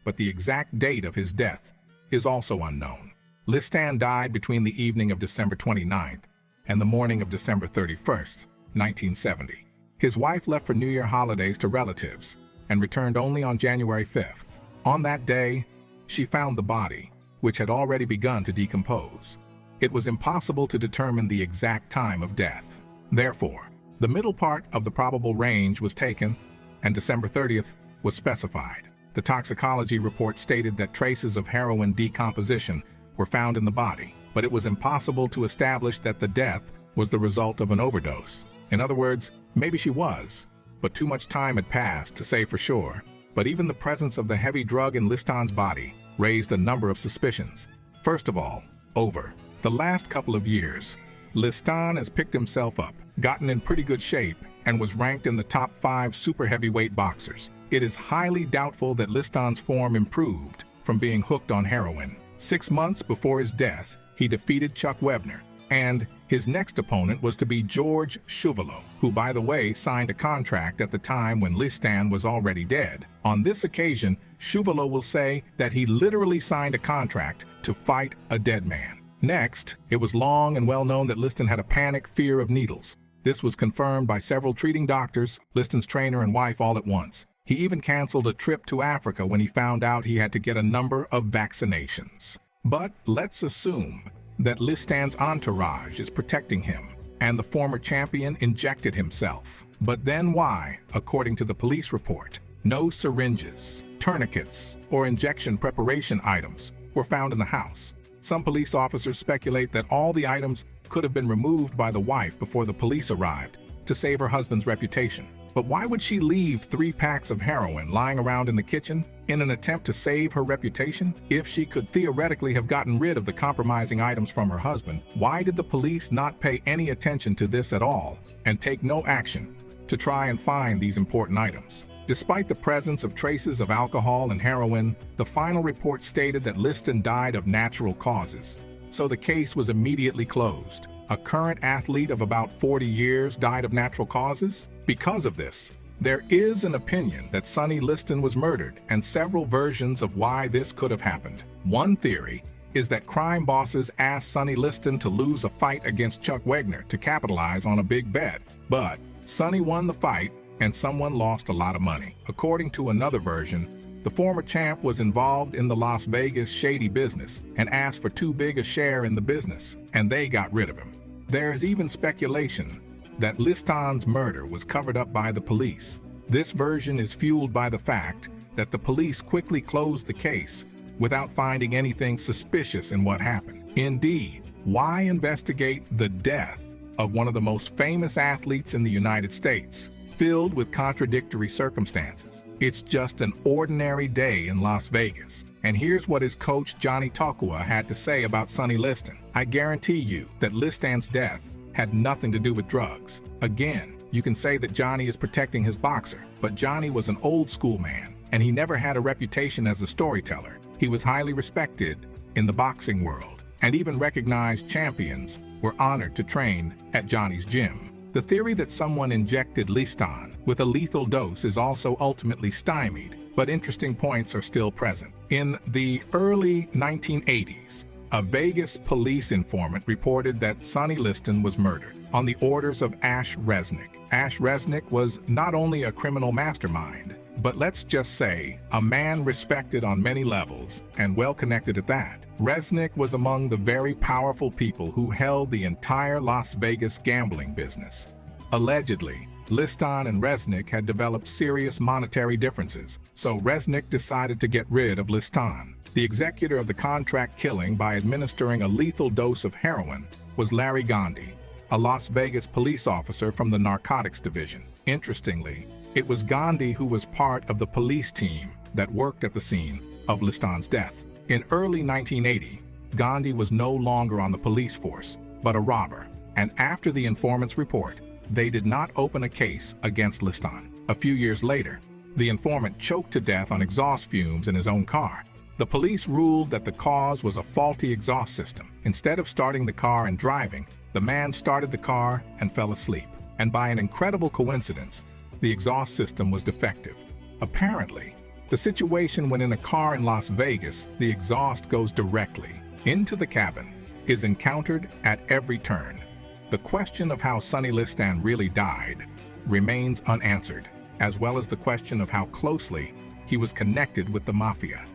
but the exact date of his death is also unknown. Liston died between the evening of December 29th and the morning of December 31st, 1970. His wife left for New Year holidays to relatives and returned only on January 5th. On that day, she found the body, which had already begun to decompose. it was impossible to determine the exact time of death. Therefore, the middle part of the probable range was taken, and December 30th was specified. The toxicology report stated that traces of heroin decomposition were found in the body, but it was impossible to establish that the death was the result of an overdose. In other words, maybe she was, but too much time had passed to say for sure. But even the presence of the heavy drug in Liston's body raised a number of suspicions. First of all, over the last couple of years, Liston has picked himself up, gotten in pretty good shape, and was ranked in the top 5 super heavyweight boxers. It is highly doubtful that Liston's form improved from being hooked on heroin. 6 months before his death, he defeated Chuck Webner, and his next opponent was to be George Chuvalo, who, by the way, signed a contract at the time when Liston was already dead. On this occasion, Chuvalo will say that he literally signed a contract to fight a dead man. Next, it was long and well known that Liston had a panic fear of needles. This was confirmed by several treating doctors, Liston's trainer, and wife all at once. He even canceled a trip to Africa when he found out he had to get a number of vaccinations. But let's assume that Liston's entourage is protecting him, and the former champion injected himself. But then why, according to the police report, no syringes, tourniquets, or injection preparation items were found in the house? Some police officers speculate that all the items could have been removed by the wife before the police arrived to save her husband's reputation. But why would she leave 3 packs of heroin lying around in the kitchen in an attempt to save her reputation? If she could theoretically have gotten rid of the compromising items from her husband, why did the police not pay any attention to this at all and take no action to try and find these important items? Despite the presence of traces of alcohol and heroin, the final report stated that Liston died of natural causes, so the case was immediately closed. A current athlete of about 40 years died of natural causes? Because of this, there is an opinion that Sonny Liston was murdered, and several versions of why this could have happened. One theory is that crime bosses asked Sonny Liston to lose a fight against Chuck Webner to capitalize on a big bet. But Sonny won the fight, and someone lost a lot of money. According to another version, the former champ was involved in the Las Vegas shady business and asked for too big a share in the business, and they got rid of him. There is even speculation that Liston's murder was covered up by the police. This version is fueled by the fact that the police quickly closed the case without finding anything suspicious in what happened. Indeed, why investigate the death of one of the most famous athletes in the United States, filled with contradictory circumstances? It's just an ordinary day in Las Vegas. And here's what his coach Johnny Tokua had to say about Sonny Liston. I guarantee you that Liston's death had nothing to do with drugs. Again, you can say that Johnny is protecting his boxer, but Johnny was an old school man, and he never had a reputation as a storyteller. He was highly respected in the boxing world, and even recognized champions were honored to train at Johnny's gym. The theory that someone injected Liston with a lethal dose is also ultimately stymied, but interesting points are still present. In the early 1980s, a Vegas police informant reported that Sonny Liston was murdered on the orders of Ash Resnick. Ash Resnick was not only a criminal mastermind, but let's just say a man respected on many levels and well connected at that. Resnick was among the very powerful people who held the entire Las Vegas gambling business. Allegedly, Liston and Resnick had developed serious monetary differences, so Resnick decided to get rid of Liston. The executor of the contract killing by administering a lethal dose of heroin was Larry Gandhi, a Las Vegas police officer from the narcotics division. Interestingly, it was Gandhi who was part of the police team that worked at the scene of Liston's death. In early 1980, Gandhi was no longer on the police force, but a robber, and after the informant's report, they did not open a case against Liston. A few years later, the informant choked to death on exhaust fumes in his own car. The police ruled that the cause was a faulty exhaust system. Instead of starting the car and driving, the man started the car and fell asleep. And by an incredible coincidence, the exhaust system was defective. Apparently, the situation when in a car in Las Vegas, the exhaust goes directly into the cabin is encountered at every turn. The question of how Sonny Liston really died remains unanswered, as well as the question of how closely he was connected with the mafia.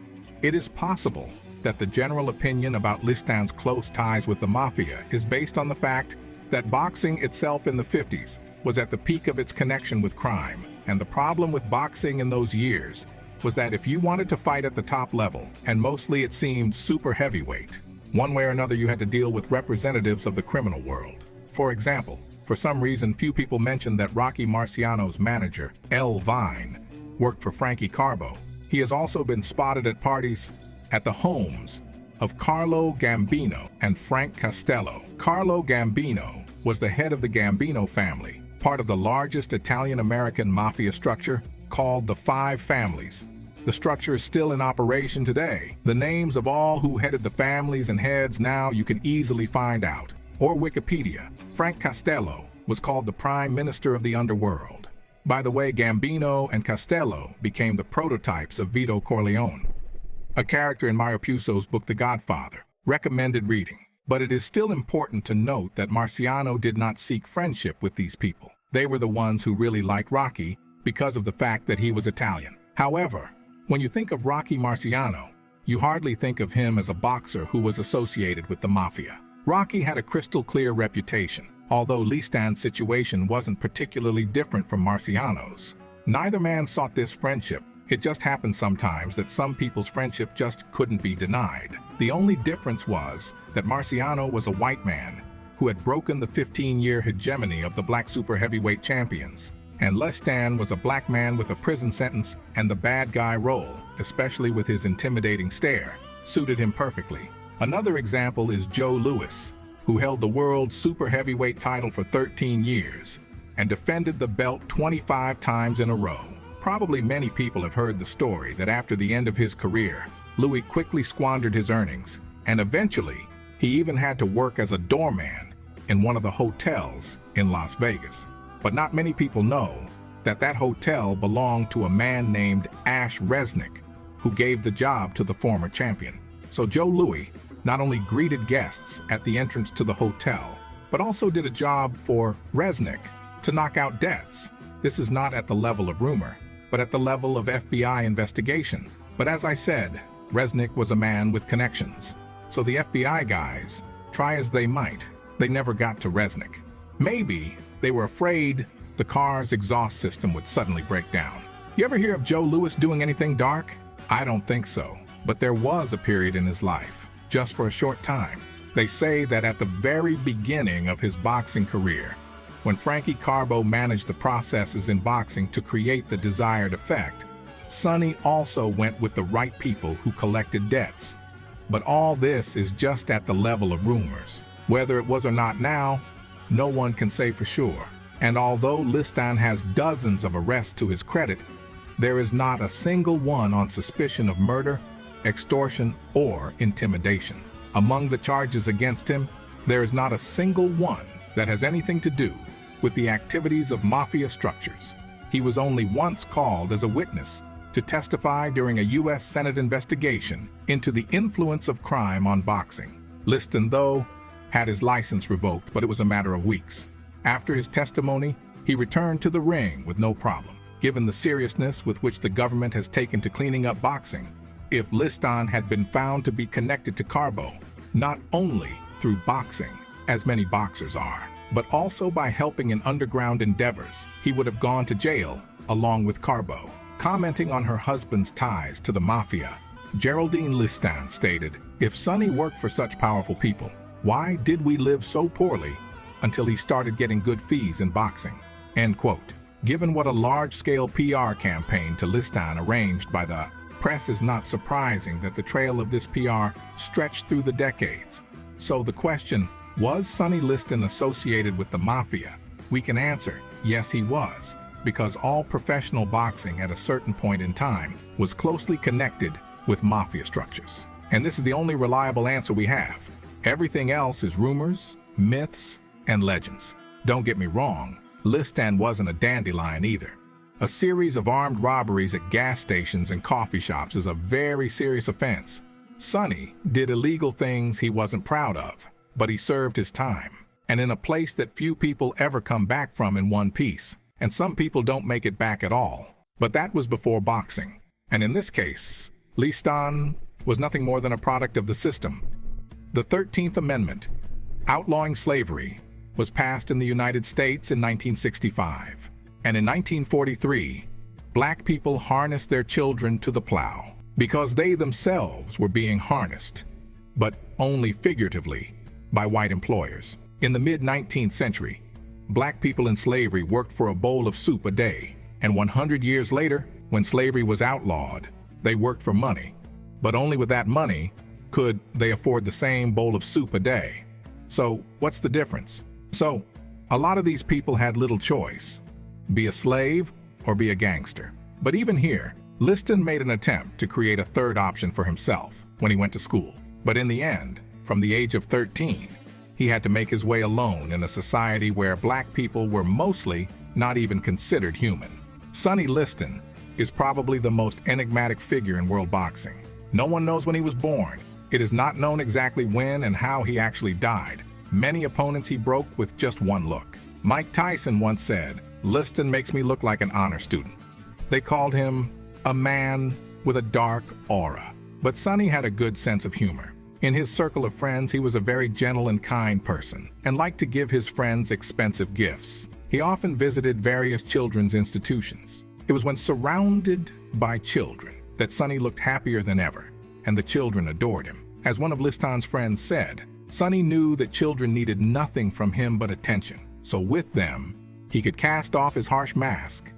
It is possible that the general opinion about Liston's close ties with the mafia is based on the fact that boxing itself in the 50s was at the peak of its connection with crime. And the problem with boxing in those years was that if you wanted to fight at the top level, and mostly it seemed super heavyweight, one way or another you had to deal with representatives of the criminal world. For example, for some reason few people mentioned that Rocky Marciano's manager, L. Vine, worked for Frankie Carbo. He has also been spotted at parties at the homes of Carlo Gambino and Frank Costello. Carlo Gambino was the head of the Gambino family, part of the largest Italian-American mafia structure called the Five Families. The structure is still in operation today. The names of all who headed the families and heads now you can easily find out. Or Wikipedia. Frank Costello was called the Prime Minister of the Underworld. By the way, Gambino and Costello became the prototypes of Vito Corleone, a character in Mario Puzo's book The Godfather. Recommended reading. But it is still important to note that Marciano did not seek friendship with these people. They were the ones who really liked Rocky because of the fact that he was Italian. However, when you think of Rocky Marciano, you hardly think of him as a boxer who was associated with the mafia. Rocky had a crystal clear reputation, although Liston's situation wasn't particularly different from Marciano's. Neither man sought this friendship. It just happened sometimes that some people's friendship just couldn't be denied. The only difference was that Marciano was a white man who had broken the 15-year hegemony of the black super heavyweight champions, and Liston was a black man with a prison sentence, and the bad guy role, especially with his intimidating stare, suited him perfectly. Another example is Joe Louis, who held the world super heavyweight title for 13 years and defended the belt 25 times in a row. Probably many people have heard the story that after the end of his career, Louis quickly squandered his earnings, and eventually, he even had to work as a doorman in one of the hotels in Las Vegas. But not many people know that that hotel belonged to a man named Ash Resnick, who gave the job to the former champion. So Joe Louis not only greeted guests at the entrance to the hotel, but also did a job for Resnick to knock out debts. This is not at the level of rumor, but at the level of FBI investigation. But as I said, Resnick was a man with connections. So the FBI guys, try as they might, they never got to Resnick. Maybe they were afraid the car's exhaust system would suddenly break down. You ever hear of Joe Louis doing anything dark? I don't think so. But there was a period in his life, just for a short time. They say that at the very beginning of his boxing career, when Frankie Carbo managed the processes in boxing to create the desired effect, Sonny also went with the right people who collected debts. But all this is just at the level of rumors. Whether it was or not now, no one can say for sure. And although Liston has dozens of arrests to his credit, there is not a single one on suspicion of murder, extortion, or intimidation. Among the charges against him, there is not a single one that has anything to do with the activities of mafia structures. He was only once called as a witness to testify during a U.S. Senate investigation into the influence of crime on boxing. Liston, though, had his license revoked, but it was a matter of weeks. After his testimony, he returned to the ring with no problem. Given the seriousness with which the government has taken to cleaning up boxing, if Liston had been found to be connected to Carbo, not only through boxing, as many boxers are, but also by helping in underground endeavors, he would have gone to jail along with Carbo. Commenting on her husband's ties to the mafia, Geraldine Liston stated, "If Sonny worked for such powerful people, why did we live so poorly until he started getting good fees in boxing?" End quote. Given what a large-scale PR campaign to Liston arranged by the press, is not surprising that the trail of this PR stretched through the decades. So the question, was Sonny Liston associated with the mafia? We can answer, yes he was, because all professional boxing at a certain point in time was closely connected with mafia structures. And this is the only reliable answer we have. Everything else is rumors, myths, and legends. Don't get me wrong, Liston wasn't a dandelion either. A series of armed robberies at gas stations and coffee shops is a very serious offense. Sonny did illegal things he wasn't proud of, but he served his time, and in a place that few people ever come back from in one piece, and some people don't make it back at all. But that was before boxing, and in this case, Liston was nothing more than a product of the system. The 13th Amendment, outlawing slavery, was passed in the United States in 1965. And in 1943, black people harnessed their children to the plow because they themselves were being harnessed, but only figuratively, by white employers. In the mid-19th century, black people in slavery worked for a bowl of soup a day, and 100 years later, when slavery was outlawed, they worked for money. But only with that money could they afford the same bowl of soup a day. So what's the difference? So, a lot of these people had little choice: be a slave or be a gangster. But even here, Liston made an attempt to create a third option for himself when he went to school. But in the end, from the age of 13, he had to make his way alone in a society where black people were mostly not even considered human. Sonny Liston is probably the most enigmatic figure in world boxing. No one knows when he was born. It is not known exactly when and how he actually died. Many opponents he broke with just one look. Mike Tyson once said, "Liston makes me look like an honor student." They called him a man with a dark aura. But Sonny had a good sense of humor. In his circle of friends, he was a very gentle and kind person and liked to give his friends expensive gifts. He often visited various children's institutions. It was when surrounded by children that Sonny looked happier than ever, and the children adored him. As one of Liston's friends said, Sonny knew that children needed nothing from him but attention. So with them, he could cast off his harsh mask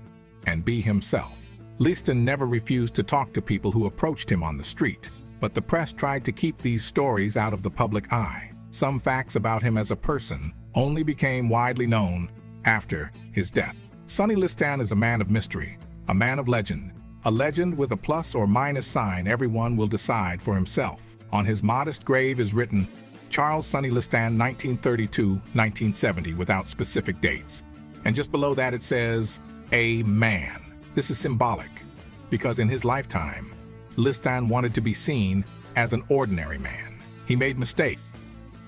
and be himself. Liston never refused to talk to people who approached him on the street, but the press tried to keep these stories out of the public eye. Some facts about him as a person only became widely known after his death. Sonny Liston is a man of mystery, a man of legend, a legend with a plus or minus sign everyone will decide for himself. On his modest grave is written, Charles Sonny Liston, 1932-1970, without specific dates. And just below that it says, a man. This is symbolic, because in his lifetime, Liston wanted to be seen as an ordinary man. He made mistakes,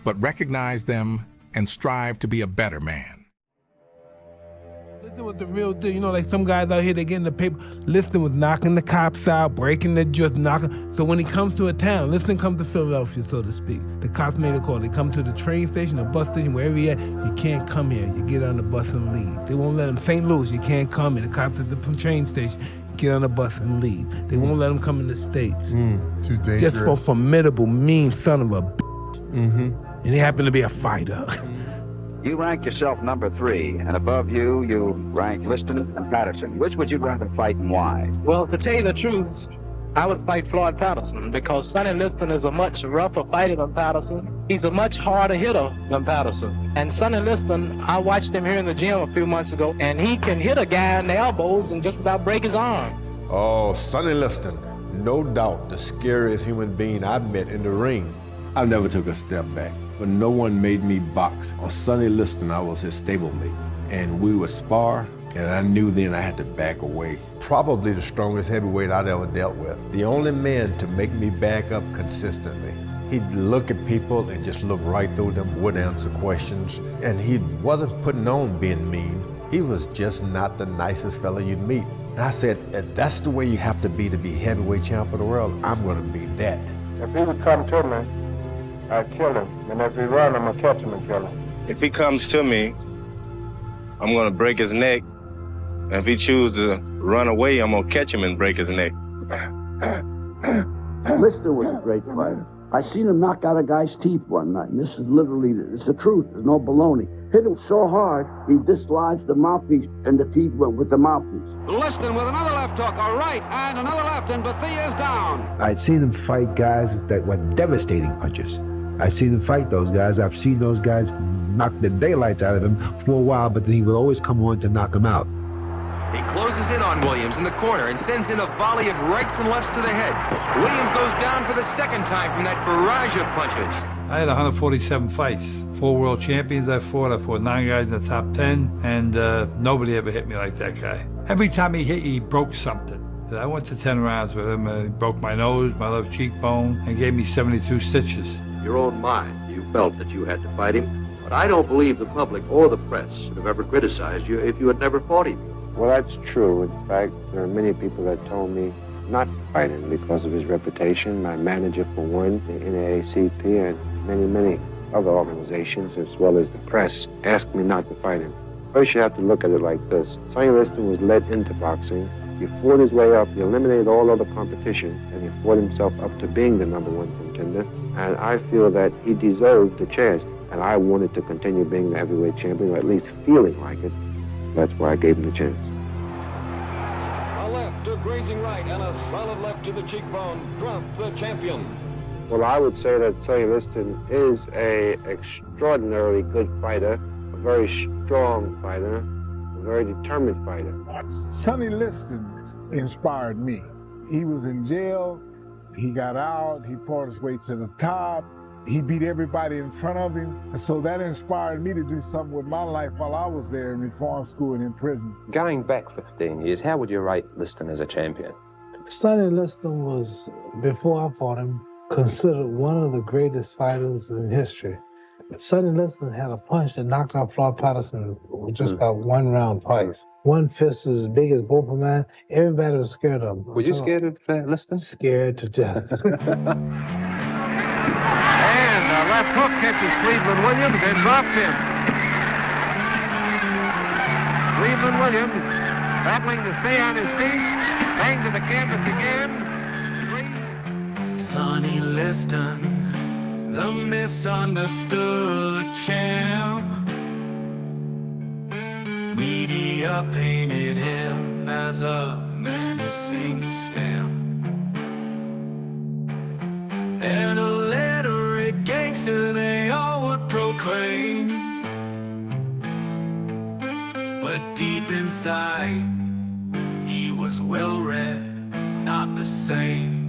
but recognized them and strived to be a better man. Liston was the real deal. You know, like some guys out here, they get in the paper. Liston was knocking the cops out, breaking the just knocking. So when he comes to a town, Liston comes to Philadelphia, so to speak. The cops made a call. They come to the train station, the bus station, wherever you at, you can't come here. You get on the bus and leave. They won't let them. St. Louis, you can't come here. The cops at the train station, get on the bus and leave. They won't let them come in the States. Too dangerous. Just for formidable, mean son of a bitch. And he happened to be a fighter. You rank yourself number 3, and above you, you rank Liston and Patterson. Which would you rather fight and why? Well, to tell you the truth, I would fight Floyd Patterson because Sonny Liston is a much rougher fighter than Patterson. He's a much harder hitter than Patterson. And Sonny Liston, I watched him here in the gym a few months ago, and he can hit a guy in the elbows and just about break his arm. Oh, Sonny Liston, no doubt the scariest human being I've met in the ring. I never took a step back, but no one made me box. On Sonny Liston, I was his stablemate, and we would spar, and I knew then I had to back away. Probably the strongest heavyweight I'd ever dealt with. The only man to make me back up consistently. He'd look at people and just look right through them, wouldn't answer questions, and he wasn't putting on being mean. He was just not the nicest fella you'd meet. And I said, if that's the way you have to be heavyweight champ of the world, I'm gonna be that. If he would come to me, I'd kill him. And if he run, I'm gonna catch him and kill him. If he comes to me, I'm gonna break his neck. And if he chooses to run away, I'm gonna catch him and break his neck. Liston was a great fighter. I seen him knock out a guy's teeth one night, and this is literally, it's the truth, there's no baloney. Hit him so hard, he dislodged the mouthpiece, and the teeth went with the mouthpiece. Liston with another left hook, a right, and another left, and Bethia is down. I'd seen him fight guys that were devastating punches. I'd seen him fight those guys. I've seen those guys knock the daylights out of him for a while, but then he would always come on to knock him out. He closes in on Williams in the corner and sends in a volley of rights and lefts to the head. Williams goes down for the second time from that barrage of punches. I had 147 fights, 4 world champions I fought 9 guys in the top 10, and nobody ever hit me like that guy. Every time he hit, he broke something. I went to 10 rounds with him. He broke my nose, my left cheekbone, and gave me 72 stitches. Your own mind, you felt that you had to fight him, but I don't believe the public or the press would have ever criticized you if you had never fought him. Well, that's true. In fact, there are many people that told me not fighting because of his reputation. My manager, for one, the NAACP, and many other organizations, as well as the press, asked me not to fight him. First, you have to look at it like this. Sonny Liston was led into boxing. He fought his way up. He eliminated all other competition, and he fought himself up to being the #1 contender. And I feel that he deserved the chance. And I wanted to continue being the heavyweight champion, or at least feeling like it. That's why I gave him the chance. A left, a grazing right, and a solid left to the cheekbone. Trump, the champion. Well, I would say that Sonny Liston is a extraordinarily good fighter, a very strong fighter, a very determined fighter. Sonny Liston inspired me. He was in jail, he got out, he fought his way to the top, he beat everybody in front of him. So that inspired me to do something with my life while I was there in reform school and in prison. Going back 15 years, how would you rate Liston as a champion? Sonny Liston was, before I fought him, considered one of the greatest fighters in history. Sonny Liston had a punch that knocked out Floyd Patterson with just about one round twice. One fist as big as both of mine. Everybody was scared of him. Were you scared of Liston? Scared to death. And a left hook catches Cleveland Williams and drops him. Cleveland Williams battling to stay on his feet. Bang to the canvas again. Sonny Liston, the misunderstood champ. Media painted him as a menacing stamp. An illiterate gangster, they all would proclaim. But deep inside, he was well-read, not the same.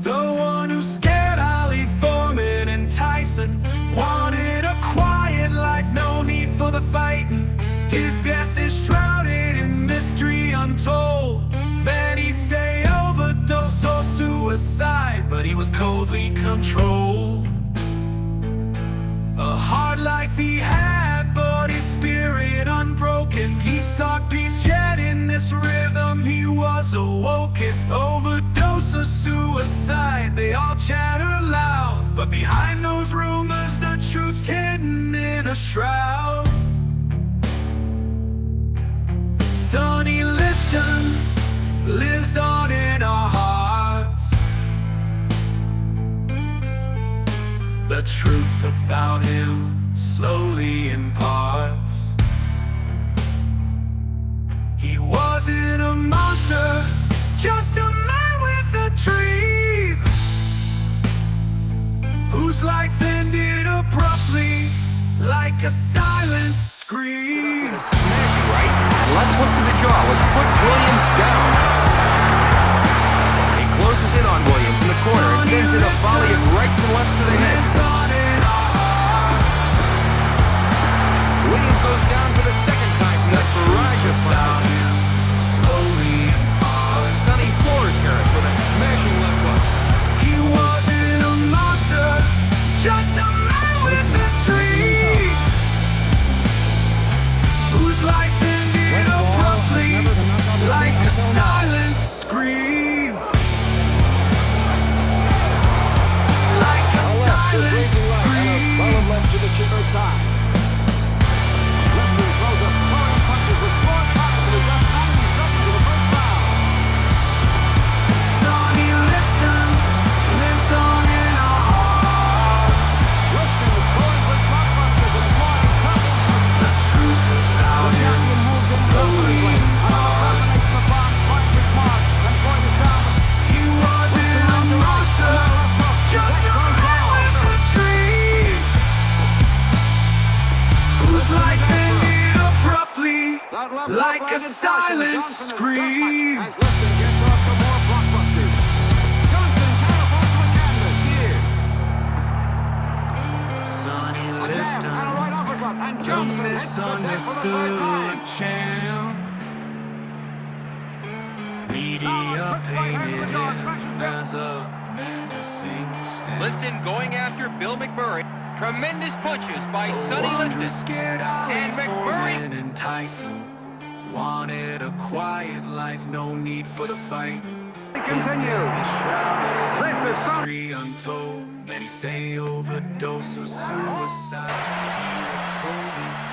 The one who scared Ali Foreman and Tyson wanted a quiet life, no need for the fighting. His death is shrouded in mystery untold. Many say overdose or suicide, but he was coldly controlled. A hard life he had, but his spirit unbroken. He sought peace, yet in this rhythm he was awoken. Overdose or suicide, they all chatter loud, but behind those rumors the truth's hidden in a shroud. Sonny Liston lives on in our hearts. The truth about him slowly imparts. He wasn't a monster, just a man with a dream, whose life ended abruptly like a silent scream. Right, and left hook to the jaw would put Williams down. He closes in on Williams in the corner and sends in a volley of right and left to the head. Williams goes down for the second time from that barrage of punches. Sonny floors Harris with a smashing left hook. He wasn't a monster, just a man with a dream, whose life ended abruptly like a silent scream. Like a silent scream. Solid left to the cheek side. Liston throws up throwing punches with 4 times and is up 90-something to the first round. Sonny Liston lives on in our hearts. Liston is going for blockbusters and flying couples. The truth about him slowly imparts. He wasn't a monster, just a man with a dream, whose life ended abruptly like a silent scream. Sonny Liston, the misunderstood champ. Media painted him as a menacing stamp. Liston going after Bill McMurray. Tremendous punches by Sonny Liston. Scared Ali And Foreman McMurray. and Tyson Wanted a quiet life, no need for the fight. His death is shrouded in mystery untold. Many say overdose or suicide. He was cold and